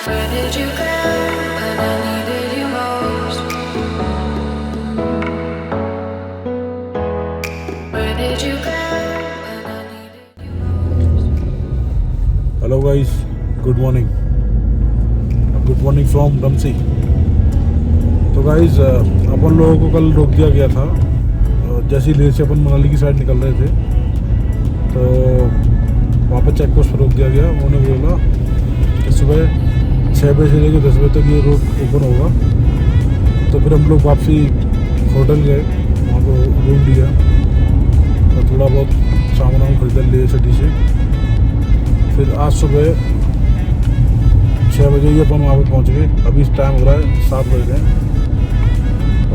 Where did you go when I needed you most? Where did you go when I needed you most? Hello guys, good morning from रमसी। तो guys अपन लोगों को कल रोक दिया गया था। जैसे ही लेह से अपन मनाली की साइड निकल रहे थे तो वहाँ पर चेक पोस्ट पर रोक दिया गया। उन्होंने बोला कि सुबह 6 बजे से लेकर 10 बजे तक ये रोड ओपन होगा। तो फिर हम लोग वापसी होटल गए, वहाँ पर रूम लिया और थोड़ा बहुत सामान खरीदा लेह सिटी से। फिर आज सुबह 6 बजे ही अपन वहाँ पर पहुँच गए। अभी इस टाइम हो रहा है 7 बज रहे हैं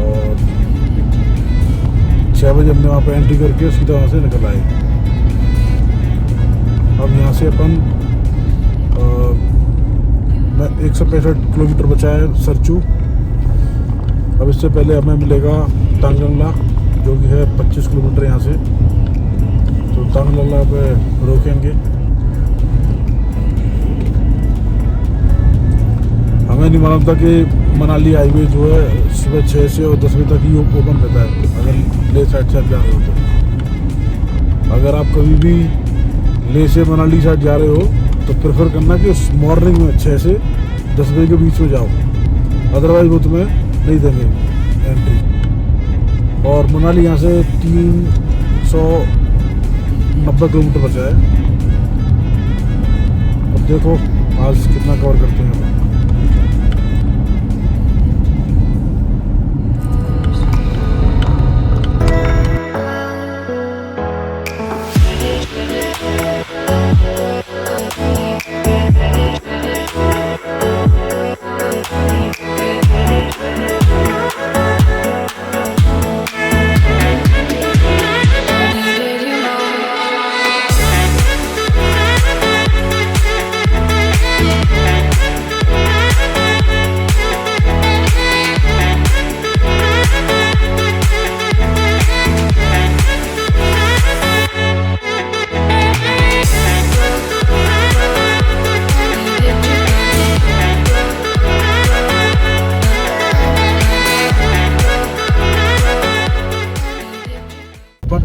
और 6 बजे हमने वहाँ पर एंट्री करके सीधा वहाँ से निकल आए। अब यहाँ से अपन 165 किलोमीटर बचा है सरचू। अब इससे पहले हमें मिलेगा तांगलंगला जो कि है 25 किलोमीटर यहाँ से। तो तांगलंगला पे रोकेंगे। हमें नहीं मालूम था कि मनाली हाईवे जो है सुबह 6 से और 10 बजे तक ही ओपन रहता है अगर लेह साइड से आप जा रहे हो तो। अगर आप कभी भी लेह से मनाली साइड जा रहे हो तो प्रेफर करना कि उस मॉर्निंग में 6 से 10 बजे के बीच में जाओ, अदरवाइज वो तुम्हें नहीं देंगे एंट्री। और मनाली यहाँ से 390 किलोमीटर बचा है। अब देखो आज कितना कवर करते हैं।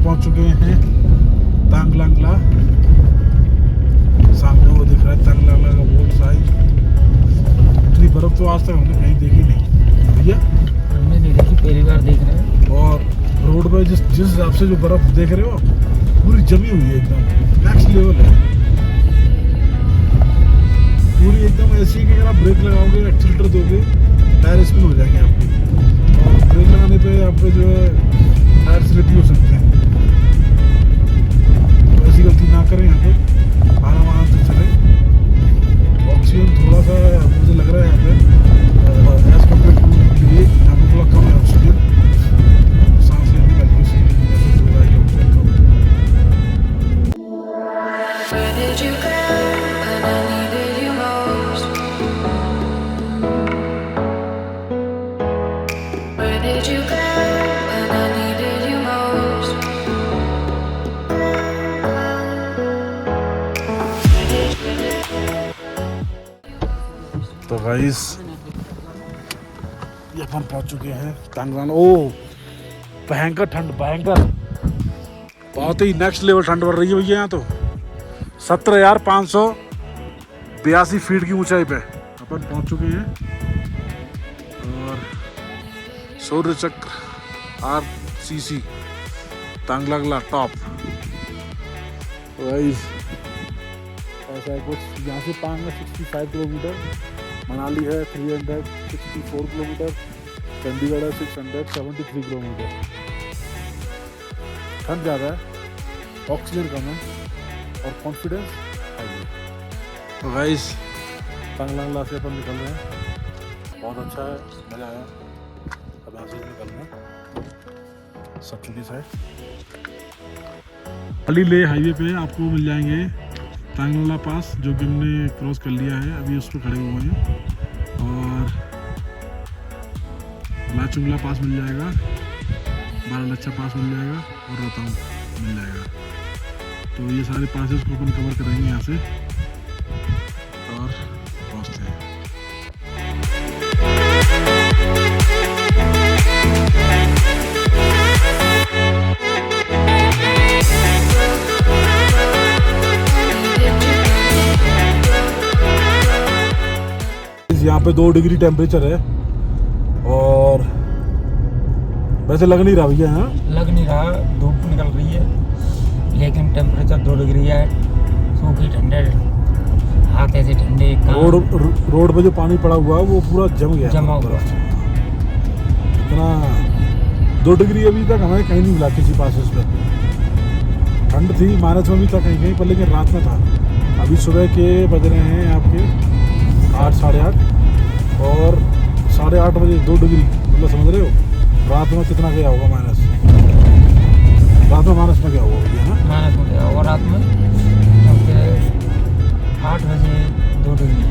पहुंच चुके हैं तांगलंगला। सामने वो दिख रहा है तांगलंगला का बोर्ड साइज। इतनी बर्फ तो आज तक हमने कहीं देखी नहीं भैया, हमने नहीं देखी, पहली बार देख रहे हैं। और रोड पे जिस हिसाब से जो बर्फ देख रहे हो पूरी जमी हुई है, एकदम नेक्स्ट लेवल है। पूरी एकदम ऐसी है कि अगर आप ब्रेक लगाओगे एक्सीलरेटर दोगे टायर स्पिन हो जाएंगे आपके, और ब्रेक लगाने पे आपके जो है टायर स्लिप भी हो सकते हैं। ऐसी गलती ना करें, यहाँ पे आराम से चले। ऑक्सीजन थोड़ा सा मुझे लग रहा है यहाँ पे एज कम्पेयर टू दिल्ली यहाँ पे थोड़ा कम है ऑक्सीजन। सांस लेने में हल्की सी महसूस हो रहा है कि ऑक्सीजन कम है। Where did you go when I needed you most? Where did you go when I needed you most? तो गाइस ये अपन पहुंच चुके हैं तांगलंगला। ओ भयंकर ठंड, भयंकर, बहुत ही नेक्स्ट लेवल ठंड पड़ रही है भैया। यहाँ तो 17,582 फीट की ऊंचाई पे अपन पहुंच चुके हैं। और सूर्य चक्र RCC तांगलंगला टॉप। गाइस ऐसा है कुछ। यहाँ से पांग में 65 किलोमीटर, मनाली है 364 किलोमीटर, चंडीगढ़ है 673 किलोमीटर। ठंड ज़्यादा है, ऑक्सीजन कम है और कॉन्फिडेंस हाई है। तो गाइस तांगलंगला से अपन निकल रहे हैं। बहुत अच्छा है, मज़ा आया। अब यहाँ से निकल रहे हैं सरचू की साइड। मनाली लेह हाईवे पे आपको मिल जाएंगे तांगलंगला पास, जो कि हमने क्रॉस कर लिया है, अभी उस पर खड़े हुए हैं। और लाचुंगला पास मिल जाएगा, बारालाचा पास मिल जाएगा और रोहतांग मिल जाएगा। तो ये सारे पासेस को अपन कवर करेंगे यहाँ से और पहुँचते हैं। यहाँ पे 2 डिग्री टेम्परेचर है और वैसे लग नहीं रहा भैया यहाँ लग नहीं रहा, धूप निकल रही है लेकिन टेम्परेचर 2 डिग्री है। सूखी ठंडे हाथ ऐसे ठंडे, रोड पे जो पानी पड़ा हुआ है वो पूरा जम गया, जमा हुआ। इतना 2 डिग्री अभी तक हमें कहीं नहीं मिला किसी पासेस पे। ठंड थी, माइनस में भी था कहीं कहीं पर, लेकिन रात में था। अभी सुबह के बज रहे हैं आपके 8 साढ़े 8 और 8:30 बजे 2 डिग्री, मतलब समझ रहे हो रात में कितना गया होगा माइनस। रात में माइनस में क्या हुआ है ना, माइनस में गया। और रात में 8 बजे 2 डिग्री,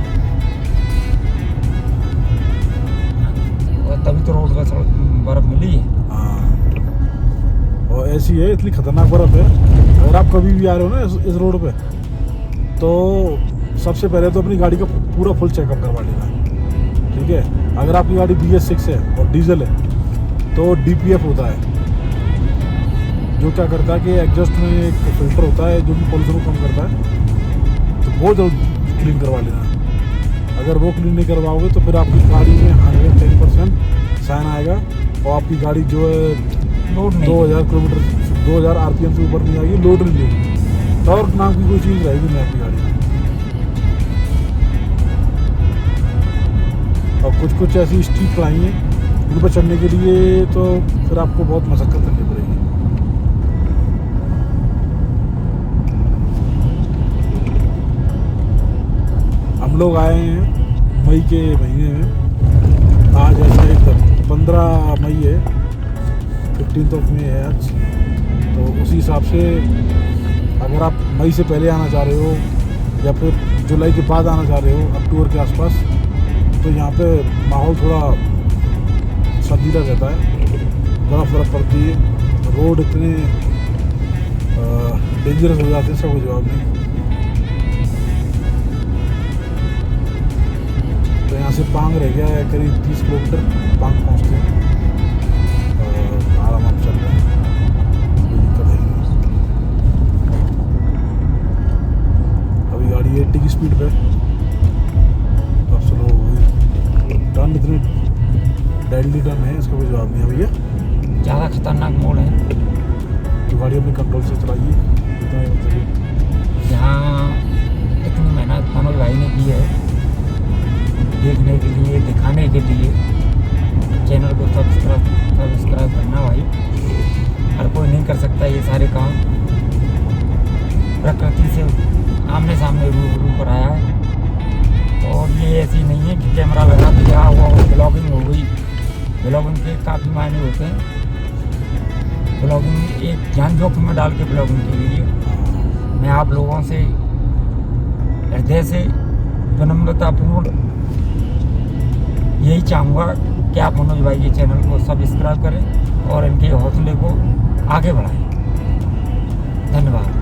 और तभी तो रोड पर बर्फ मिली है। हाँ, और ऐसी है, इतनी खतरनाक बर्फ है। अगर आप कभी भी आ रहे हो ना इस रोड पे, तो सबसे पहले तो अपनी गाड़ी का पूरा फुल चेकअप करवा लेना, ठीक है। अगर आपकी गाड़ी BS6 है और डीजल है तो DPF होता है, जो क्या करता है कि एग्जॉस्ट में एक फिल्टर होता है जो कि पॉल्यूशन को कम करता है, तो वो जरूर क्लीन करवा लेना। अगर वो क्लीन नहीं करवाओगे तो फिर आपकी गाड़ी में 110% साइन आएगा और आपकी गाड़ी जो है लोड नहीं, 2000 किलोमीटर 2000 RPM से ऊपर नहीं आएगी, लोड नहीं लेगी, टॉर्क नाम की कोई चीज़ रहेगी नहीं आपकी गाड़ी में। और कुछ ऐसी स्टीप लाई हैं उन पर चढ़ने के लिए तो फिर आपको बहुत मशक्कत करनी पड़ेगी। हम लोग आए हैं मई के महीने में, आज ऐसा एकदम 15 मई है, 15 मई है आज। तो उसी हिसाब से अगर आप मई से पहले आना चाह रहे हो या फिर जुलाई के बाद आना चाह रहे हो, अक्टूबर के आसपास, तो यहाँ पे माहौल थोड़ा सर्दीला रहता है, बर्फ़ पड़ती है, रोड इतने डेंजरस हो जाते हैं, इसका कोई जवाब नहीं। तो यहाँ से पांग रह गया है करीब 30 किलोमीटर, पांग पहुँचते हैं और आराम चल रहे हैं, कोई दिक्कत नहीं। अभी गाड़ी 80 की स्पीड पे, अब स्लो हो गई। टर्न इतने डेडली टर्न है, इसका कोई जवाब नहीं है भैया। ज़्यादा खतरनाक मोड़ है, तो गाड़ी अपने कंट्रोल से चलाइए, इतना ही मतलब। यहाँ इतनी मेहनत मनोज भाई ने की है देखने के लिए, दिखाने के लिए। चैनल को सब्सक्राइब करना भाई, हर कोई नहीं कर सकता ये सारे काम। प्रकृति से आमने सामने रूबरू कराया है, और ये ऐसी नहीं है कि कैमरा लगा दिया हुआ और ब्लॉगिंग हो गई। ब्लॉगिंग के काफ़ी मायने होते हैं। ब्लॉगिंग एक जान जोखिम में डाल के ब्लॉगिंग की गई है। मैं आप लोगों से हृदय से विनम्रतापूर्ण यही चाहूँगा कि आप मनोज भाई के चैनल को सब्सक्राइब करें और इनके हौसले को आगे बढ़ाएं। धन्यवाद।